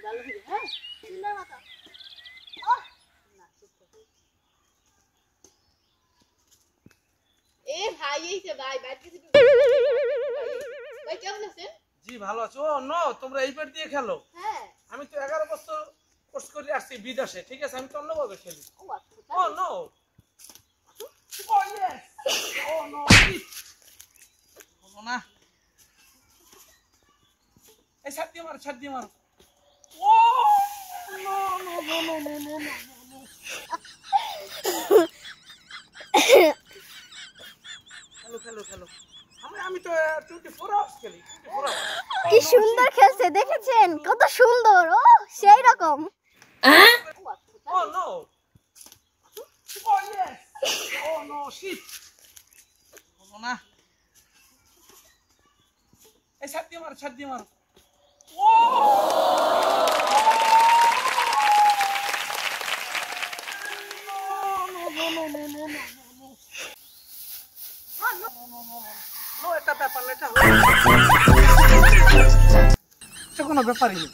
ভালো করে হ্যাঁ সুন্দর মতো এ ভাই এইছে ভাই বাইরে কিছু ভাই কেমন আছেন জি ভালো আছো ও নো তোমরা এই পেট দিয়ে খেলো হ্যাঁ আমি তো 11 বছর কোর্স করে আসছি বিদেশে ঠিক আছে আমি তো অন্যভাবে খেলি ও আচ্ছা oh no oh yes oh no না এই ছাড় দিয়ে মার oh no no no no no no no খেলো আমি তো 24 আওয়ার্স খেলি 24 আওয়ার্স কি সুন্দর খেলছে দেখেছেন কত সুন্দর ও সেই রকম ও no oh yes oh no shit না এই ছাড় দিয়ে মার ও নো এটা ব্যাপার না এটা কোনো ব্যাপারই নেই